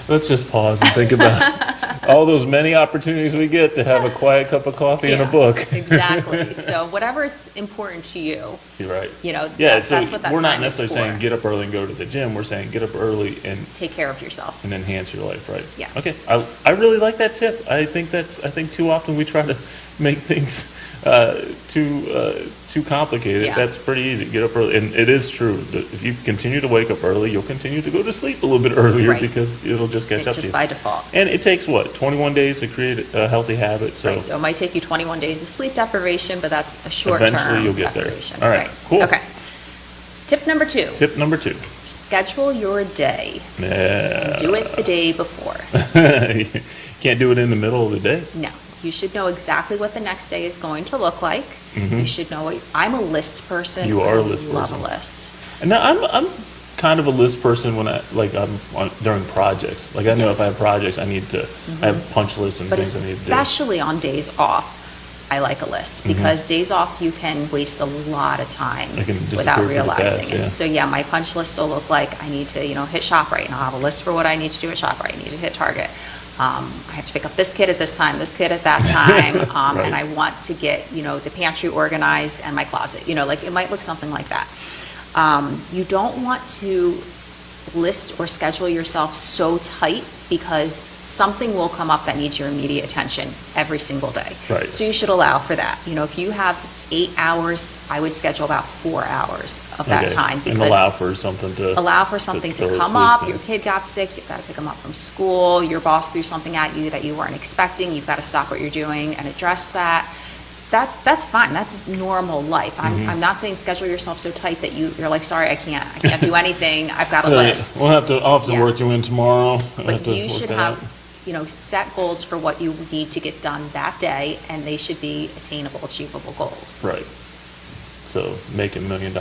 Let's just pause and think about all those many opportunities we get to have a quiet cup of coffee and a Yeah, book. Exactly. So whatever it's important to you, You're right. you know, Yeah, that's what that we're not time is necessarily saying for. get up early and go to the gym. We're saying get up early and Take care of yourself. enhance your life, right? Yeah. Okay. I really like that tip. I think too often we try to make things too complicated. Yeah. That's pretty easy. Get up early, and it is true that if you continue to wake up early, you'll continue to go to sleep a little bit earlier Right. because it'll just catch up to Just you. by default. And it takes what, 21 days to create a healthy habit. So Right, so it might take you 21 days of sleep deprivation, but that's a short-term eventually you'll get there. deprivation. All right, cool. Okay. Tip number 2, Tip number 2. schedule your day. Yeah. Do it the day before. Can't do it in the middle of the day. No, you should know exactly what the next day is going to look like. You should know I'm a list person. Mm-hmm. You are a list I love person. a list. And now I'm kind of a list person when I'm during projects. Like I know Yes. if I have projects, I need to I have punch lists and But things I need to do. especially on days off, I like a list because days off you can waste a lot of time It can disappear without pretty realizing fast, it. yeah. So yeah, my punch list will look like I need to, hit ShopRite, and I'll have a list for what I need to do at ShopRite. I need to hit Target. I have to pick up this kid at this time, this kid at that time, Right. and I want to get, the pantry organized and my closet. Like it might look something like that. You don't want to list or schedule yourself so tight because something will come up that needs your immediate attention every single day. Right. So you should allow for that. If you have 8 hours, I would schedule about 4 hours of that Okay. time And because allow for something to to throw come its up. loose Your then. kid got sick, you've got to pick them up from school. Your boss threw something at you that you weren't expecting. You've got to stop what you're doing and address that. That's fine. That's normal life. Mm-hmm. I'm not saying schedule yourself so tight that you're like, sorry, I can't do anything. I've got a So, list. I'll have to Yeah. work you in tomorrow. I'll have But to you work should that have, out. set goals for what you need to get done that day, and they should be attainable, achievable goals. Right. So make $1 million.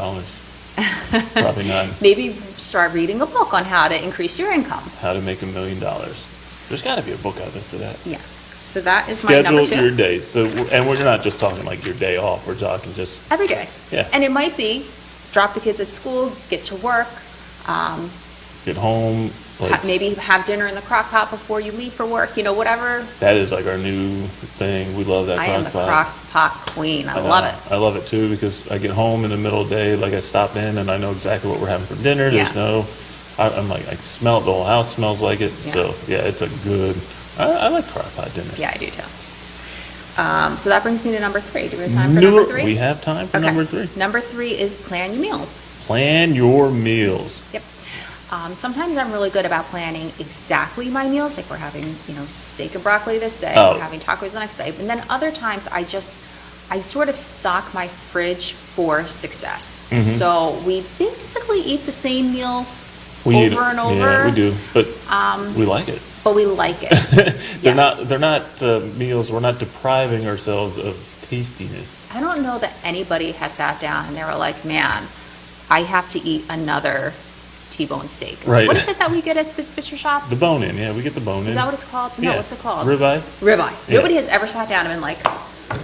Probably not. Maybe start reading a book on how to increase your income. How to make $1 million. There's got to be a book out there for that. Yeah. So that is my number 2. Schedule your day. So, and we're not just talking like your day off. We're talking just Every day. Yeah. And it might be drop the kids at school, get to work, get home. Like, maybe have dinner in the crock pot before you leave for work, whatever. that is like our new thing. We love that I am the crock pot. crock pot queen. I know. love it. I love it too because I get home in the middle of the day, like I stop in and I know exactly what we're having for dinner. There's Yeah. I'm like, I smell it, the whole house smells like it. Yeah. So yeah, it's a good, I like crock pot dinner. Yeah, I do too. So that brings me to number 3. Do we have time for number 3? We have time for Okay. number 3. Number 3 is plan your meals. Plan your meals. Yep. Sometimes I'm really good about planning exactly my meals, like we're having, steak and broccoli this day, Oh. we're having tacos the next day. And then other times I sort of stock my fridge for success. Mm-hmm. So we basically eat the same meals We eat over it. and over. Yeah, we do, but we like it. But we like it. They're Yes. not meals. We're not depriving ourselves of tastiness. I don't know that anybody has sat down and they were like, man, I have to eat another T-bone steak. Right. What is it that we get at the butcher shop? The bone in, yeah, we get the bone in. Is that what it's called? No, Yeah. what's it called? Ribeye. Ribeye. Yeah. Nobody has ever sat down and been like,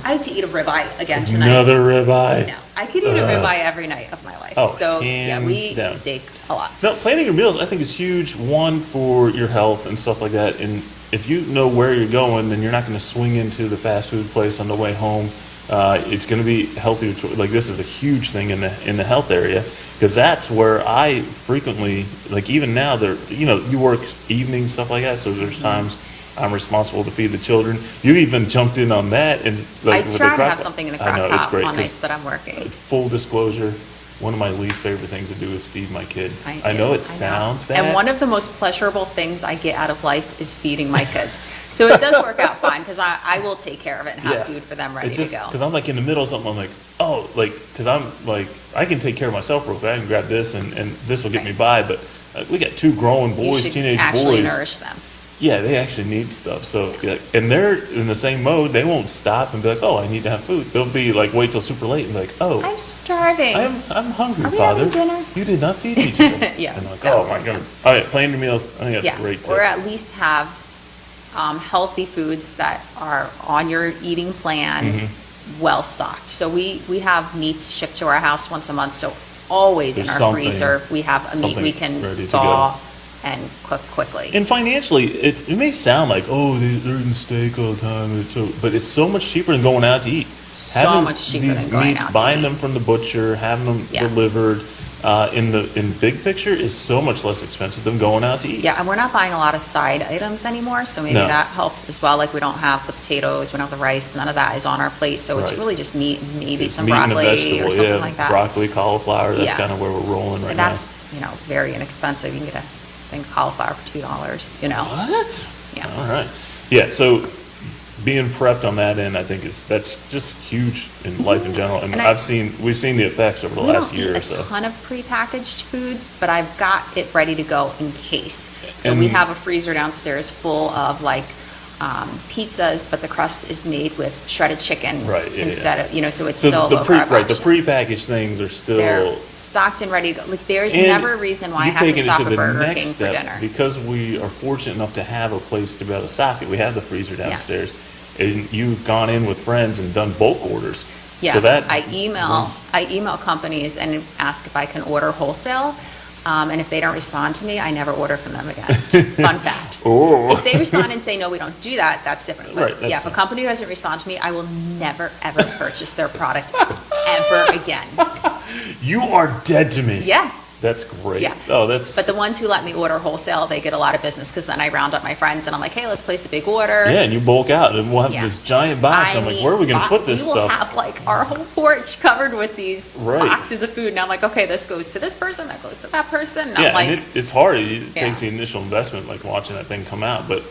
I have to eat a ribeye again tonight. Another ribeye. No, I could eat a ribeye every night of my life. Oh, So yeah, we hands eat down. steak a lot. No, planning your meals I think is huge. One, for your health and stuff like that. And if you know where you're going, then you're not going to swing into the fast food place on the way home. It's going to be healthier. Like this is a huge thing in the health area, because that's where I frequently, like even now, you work evenings, stuff like that. So there's times I'm responsible to feed the children. You even jumped in on that, and like, I try to have something in the crock pot on nights that I'm working. Full disclosure, one of my least favorite things to do is feed my kids. I know it sounds bad. And one of the most pleasurable things I get out of life is feeding my kids. So it does work out fine, because I will take care of it and have food for them ready to go. Because I'm like in the middle of something, I'm like, oh, like, because I'm like, I can take care of myself real quick. I can grab this and this will get me by. But we got two growing boys, teenage boys. You should actually nourish them. Yeah, they actually need stuff. So, and they're in the same mode. They won't stop and be like, "Oh, I need to have food." They'll be like, wait till super late and be like, "Oh, I'm starving. I'm hungry, Are we Father. having dinner? You did not feed me today." Yeah. And I'm like, "Oh my goodness." All right, plan your meals. I think that's a great tip. Or at least have healthy foods that are on your eating plan, well stocked. So we have meats shipped to our house once a month. So always in our freezer we have a meat we can thaw and cook quickly. And financially, it may sound like, oh, they're eating steak all the time, but it's so much cheaper than going out to eat. So much cheaper than going out to eat. Buying them from the butcher, having them delivered, in big picture is so much less expensive than going out to eat. Yeah, and we're not buying a lot of side items anymore, so maybe that helps as well. Like we don't have the potatoes, we don't have the rice, none of that is on our plate, so it's really just meat and maybe some broccoli or something like that. Broccoli, cauliflower, that's kind of where we're rolling right now. And that's, very inexpensive. You can get a thing of cauliflower for $2, What? Yeah. All right. Yeah, so being prepped on that end, I think that's just huge in life in general. And we've seen the effects over the last year or so. We don't eat a ton of prepackaged foods, but I've got it ready to go in case. So we have a freezer downstairs full of like pizzas, but the crust is made with shredded chicken instead of, so it's still low carb. Right, the prepackaged things are still... They're stocked and ready to go. Like there's never a reason why I have to stop at Burger King for dinner. Because we are fortunate enough to have a place to be able to stock it. We have the freezer downstairs. And you've gone in with friends and done bulk orders. Yeah, so that I email companies and ask if I can order wholesale. And if they don't respond to me, I never order from them again. Just fun fact. If they respond and say, no, we don't do that, that's different. But if a company doesn't respond to me, I will never, ever purchase their product ever again. You are dead to me. Yeah. That's great. Yeah. Oh, that's. But the ones who let me order wholesale, they get a lot of business because then I round up my friends and I'm like, hey, let's place a big order. Yeah, and you bulk out and we'll have this giant box. I'm like, where are we going to put this stuff? We will have like our whole porch covered with these boxes of food. And I'm like, okay, this goes to this person, that goes to that person. And I'm like, and it's hard. It takes the initial investment, like watching that thing come out. But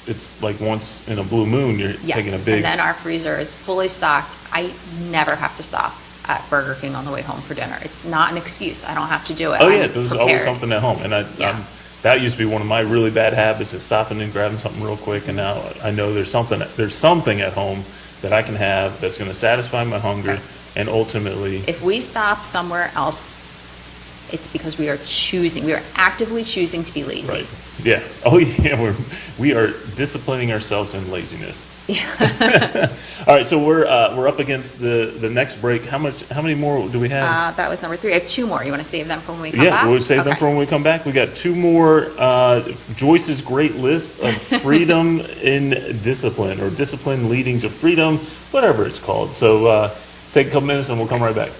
it's like once in a blue moon, you're taking a big. And then our freezer is fully stocked. I never have to stop at Burger King on the way home for dinner. It's not an excuse. I don't have to do it. Oh yeah, there's always something at home, and that used to be one of my really bad habits, is stopping and grabbing something real quick. And now I know there's something at home that I can have that's going to satisfy my hunger, and ultimately, if we stop somewhere else, it's because we are actively choosing to be lazy. Right. Yeah. Oh yeah. We are disciplining ourselves in laziness. Yeah. All right. So we're up against the next break. How many more do we have? That was number 3. I have 2 more. You want to save them for when we come back? Yeah, we'll save them for when we come back. We got 2 more. Joyce's great list of freedom in discipline, or discipline leading to freedom, whatever it's called. So take a couple minutes and we'll come right back.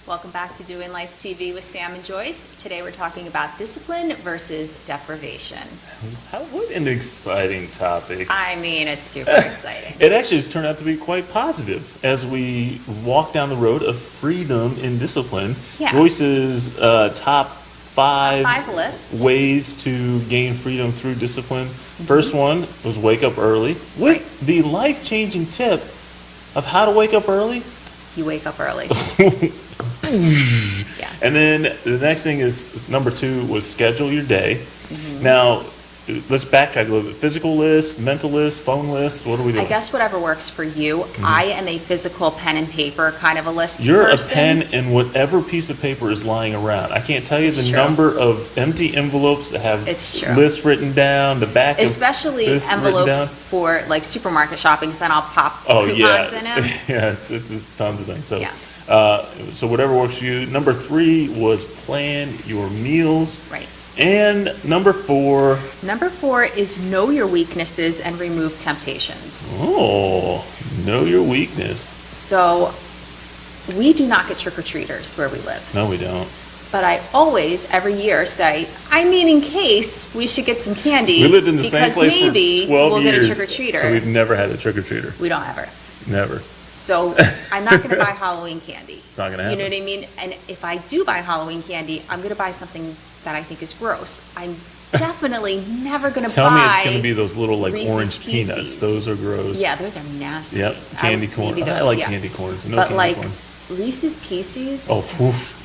Welcome back to Doing Life TV with Sam and Joyce. Today we're talking about discipline versus deprivation. What an exciting topic. I mean, it's super exciting. It actually has turned out to be quite positive as we walk down the road of freedom in discipline. Yeah. Joyce's top 5 lists. Ways to gain freedom through discipline. First one was wake up early, with the life-changing tip of how to wake up early. You wake up early. Yeah. And then the next thing is number 2 was schedule your day. Now, let's backtrack a little bit. Physical list, mental list, phone list, what are we doing? I guess whatever works for you. I am a physical pen and paper kind of a list You're person. a pen and whatever piece of paper is lying around. I can't tell you the number of empty envelopes that have lists written down, the back especially of envelopes for like supermarket shopping, so then I'll pop coupons in them. Yeah, it's tons of things. So, so whatever works for you. Number 3 was plan your meals. Right. And number 4. Number 4 is know your weaknesses and remove temptations. Oh, know your weakness. So we do not get trick-or-treaters where we live. No, we don't. But I always, every year, say, in case we should get some candy. We lived in the same place maybe for 12 we'll years. get a trick-or-treater. And we've never had a trick-or-treater. We don't ever. Never. So I'm not going to buy Halloween candy. It's not going to happen. You know what I mean? And if I do buy Halloween candy, I'm going to buy something that I think is gross. I'm definitely never going to buy. Tell me it's going to be those little Reese's orange peanuts. Pieces. Those are gross. Yeah, those are nasty. Yep, candy corn. I like candy corns. No but candy corn. Reese's Pieces. Oh, oof.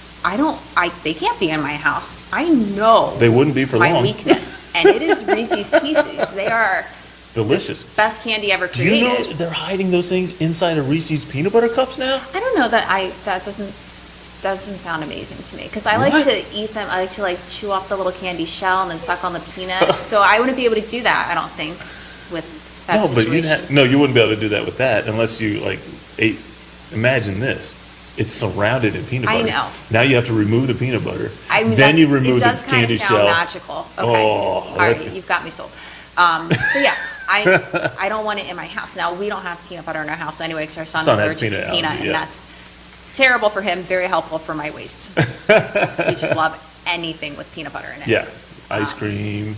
They can't be in my house. I know. They wouldn't be for my long. weakness, and it is Reese's Pieces. They are delicious. The best candy ever Do created. you know they're hiding those things inside of Reese's peanut butter cups now? I don't know that doesn't sound amazing to me because I like to eat them. I like to chew off the little candy shell and then suck on the peanut. So I wouldn't be able to do that. I don't think with that situation. But you wouldn't be able to do that with that unless you ate. Imagine this. It's surrounded in peanut butter. I know. Now you have to remove the peanut butter. Then you remove the candy shell. It does kind of sound magical. Okay. Oh, all right, you've got me sold. So yeah, I don't want it in my house. Now we don't have peanut butter in our house anyway because our son is allergic to peanut, and that's terrible for him. Very helpful for my waist. So we just love anything with peanut butter in it. Yeah. Ice cream.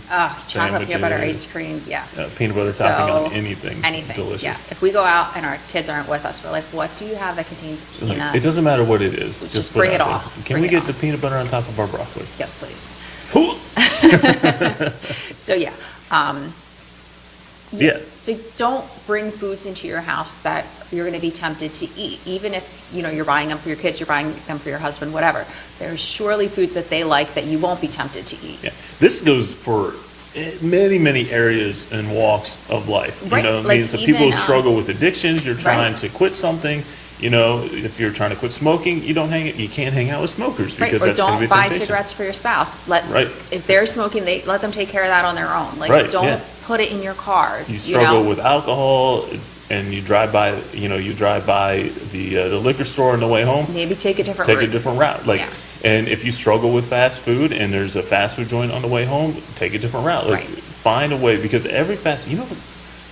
Chocolate peanut butter ice cream. Yeah. Peanut butter topping on anything. Anything. Delicious. Yeah. If we go out and our kids aren't with us, we're like, what do you have that contains peanut? It doesn't matter what it is. Just bring it off. Can we get the peanut butter on top of our broccoli? Yes, please. Cool. So yeah. Yeah. So don't bring foods into your house that you're going to be tempted to eat. Even if, you're buying them for your kids, you're buying them for your husband, whatever. There's surely foods that they like that you won't be tempted to eat. Yeah. This goes for many, many areas and walks of life. Right. So people who struggle with addictions, you're trying to quit something. If you're trying to quit smoking, you can't hang out with smokers because that's going to be a temptation. Or don't buy cigarettes for your spouse. If they're smoking, let them take care of that on their own. Don't put it in your car. You struggle with alcohol, and you drive by the liquor store on the way home. Maybe take a different route. And if you struggle with fast food, and there's a fast food joint on the way home, take a different route. Find a way, because every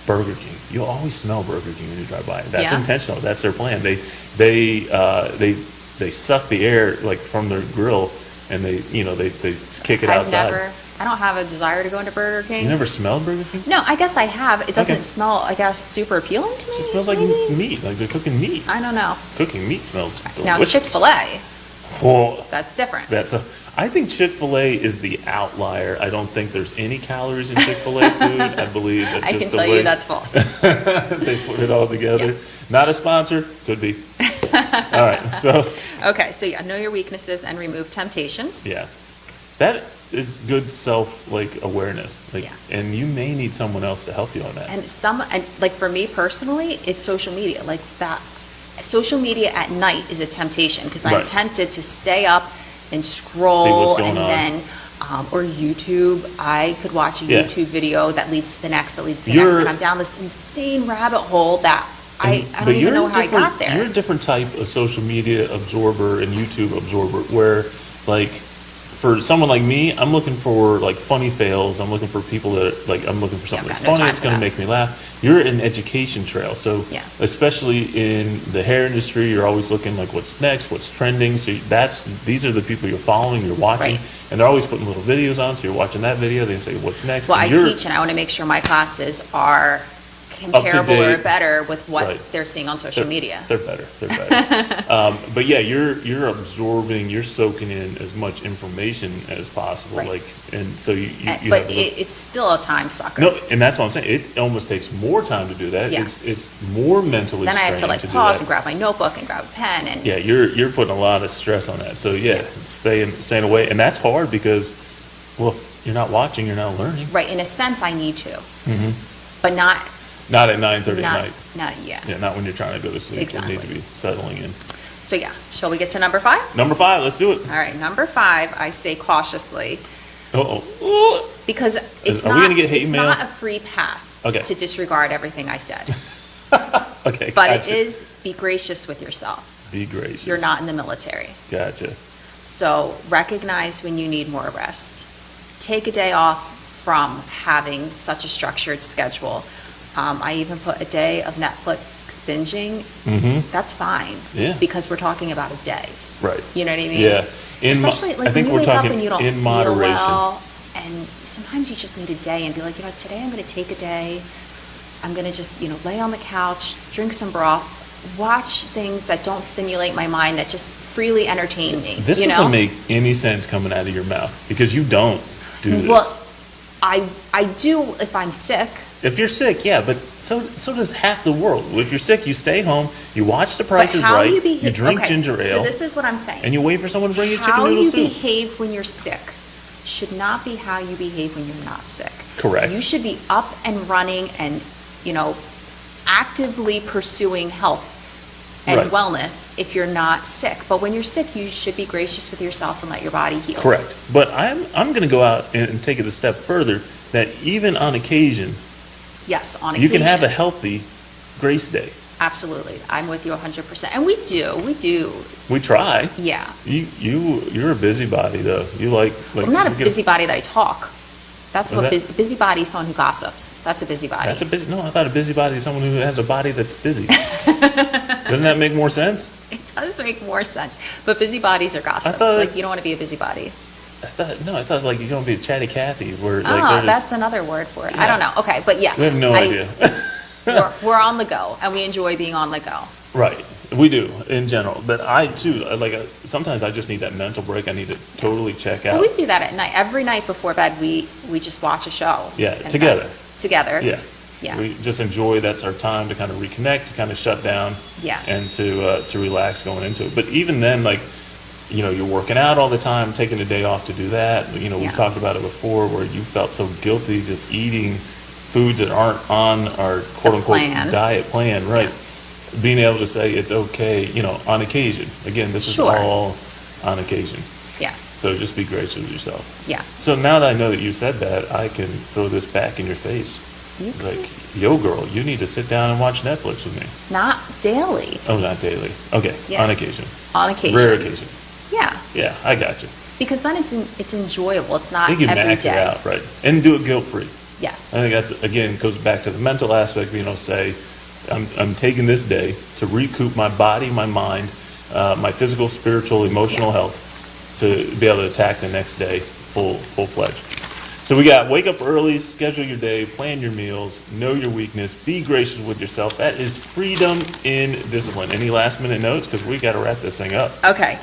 Burger King. You'll always smell Burger King when you drive by. That's intentional. That's their plan. They suck the air from their grill, and they kick it outside. I don't have a desire to go into Burger King. You never smelled Burger King? No, I guess I have. It doesn't smell, super appealing to me. It just smells like meat, like they're cooking meat. I don't know. Cooking meat smells delicious. Now Chick-fil-A. Oh, that's different. I think Chick-fil-A is the outlier. I don't think there's any calories in Chick-fil-A food. I believe that I can tell you that's false. They put it all together. Yeah. Not a sponsor. Could be. All right. Okay. So know your weaknesses and remove temptations. Yeah. That is good awareness. And you may need someone else to help you on that. And for me personally, it's social media. Social media at night is a temptation because I'm tempted to stay up and scroll. See what's going on. Then or YouTube. I could watch a YouTube video that leads to the next, and I'm down this insane rabbit hole that I don't even know how I got there. You're a different type of social media absorber and YouTube absorber where for someone like me, I'm looking for funny fails. I'm looking for people that I'm looking for something that's funny, that's going to make me laugh. You're an education trail. So especially in the hair industry, you're always looking what's next, what's trending. So these are the people you're following, you're watching, and they're always putting little videos on. So you're watching that video, they say what's next. Well, I teach, and I want to make sure my classes are comparable or better with what they're seeing on social media. They're better. But yeah, you're absorbing, you're soaking in as much information as possible. And so but it's still a time sucker. No, and that's what I'm saying. It almost takes more time to do that. Yeah. It's more mentally then straining. Then I have to pause and grab my notebook and grab a pen and you're putting a lot of stress on that. So staying away, and that's hard because if you're not watching, you're not learning. Right. In a sense, I need to, but not at 9:30 at night. Not yet. Yeah, not when you're trying to go to sleep. Exactly. You need to be settling in. So shall we get to number 5? Number 5, let's do it. All right, number 5, I say cautiously. Uh-oh. Because it's not a free pass to disregard everything I said. Okay. But it is be gracious with yourself. Be gracious. You're not in the military. Gotcha. So recognize when you need more rest. take a day off from having such a structured schedule. I even put a day of Netflix binging. That's fine. Yeah. Because we're talking about a day. Right. You know what I mean? Yeah. Especially like I think when you we're wake up talking and you don't in feel moderation. well, and sometimes you just need a day and be like, today I'm going to take a day. I'm going to just, lay on the couch, drink some broth, watch things that don't stimulate my mind, that just freely entertain me. This doesn't make any sense coming out of your mouth, because you don't do this. Well, I do if I'm sick. If you're sick, yeah, but so does half the world. If you're sick, you stay home, you watch The Price is Right, you drink ginger ale. So this is what I'm saying. And you wait for someone to bring you chicken How noodle you soup. behave when you're sick should not be how you behave when you're not sick. Correct. You should be up and running and, actively pursuing health and Right. wellness if you're not sick. But when you're sick, you should be gracious with yourself and let your body heal. Correct. But I'm going to go out and take it a step further, that even on occasion, Yes, on occasion. you can have a healthy grace day. Absolutely. I'm with you 100%. And we do. We try. Yeah. You're a busybody, though. You like I'm not a you get busybody that I talk. That's what that? busybody is someone who gossips. That's a busybody. That's no, I thought a busybody is someone who has a body that's busy. Doesn't that make more sense? It does make more sense. But busybodies are gossips. You don't want to be a busybody. I thought like you don't be a chatty Cathy, where that's another word for it. Yeah. I don't know. Okay, but yeah. We have no idea. we're on the go, and we enjoy being on the go. Right. We do, in general. But I, too, sometimes I just need that mental break. I need to totally check out. Well, we do that at night. Every night before bed, we just watch a show. Yeah, And together. Together. Yeah. Yeah. We just enjoy, that's our time to kind of reconnect, to kind of shut down. Yeah. And to relax going into it. But even then, you're working out all the time, taking a day off to do that. We've talked about it before, where you felt so guilty just eating foods that aren't on our quote-unquote diet plan. Right. Yeah. Being able to say it's okay, on occasion. Again, this is all on occasion. Yeah. So just be gracious with yourself. Yeah. So now that I know that you said that, I can throw this back in your face. Yo, girl, you need to sit down and watch Netflix with me. Not daily. Oh, not daily. Okay. Yeah. On occasion. On occasion. Rare occasion. Yeah. Yeah, I got you. Because then it's enjoyable. It's not every day. You can max it out, right? And do it guilt-free. Yes. I think that's, again, goes back to the mental aspect. Say, I'm taking this day to recoup my body, my mind, my physical, spiritual, emotional health, to be able to attack the next day full-fledged. So we got wake up early, schedule your day, plan your meals, know your weakness, be gracious with yourself. That is freedom in discipline. Any last minute notes? Because we got to wrap this thing up. Okay.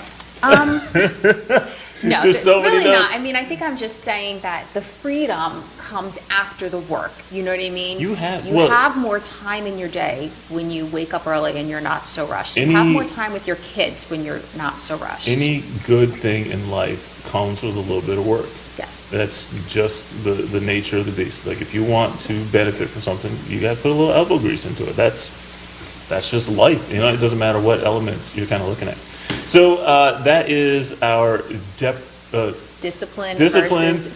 No, There's so really many notes. not. I think I'm just saying that the freedom comes after the work. You know what I mean? You have more time in your day when you wake up early and you're not so rushed. You have more time with your kids when you're not so rushed. Any good thing in life comes with a little bit of work. Yes. That's just the nature of the beast. If you want to benefit from something, you got to put a little elbow grease into it. That's just life. It doesn't matter what element you're kind of looking at. So that is our discipline versus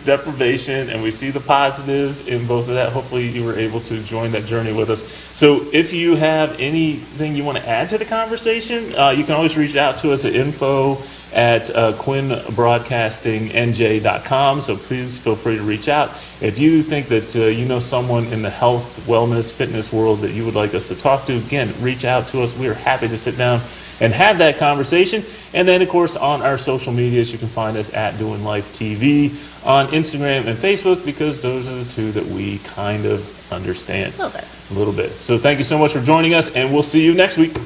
deprivation, and we see the positives in both of that. Hopefully you were able to join that journey with us. So if you have anything you want to add to the conversation, you can always reach out to us at info@quinnbroadcastingnj.com. So please feel free to reach out. If you think that you know someone in the health, wellness, fitness world that you would like us to talk to, again, reach out to us. We are happy to sit down and have that conversation. And then, of course, on our social medias, you can find us at Doing Life TV on Instagram and Facebook, because those are the two that we kind of understand. A little bit. So thank you so much for joining us, and we'll see you next week.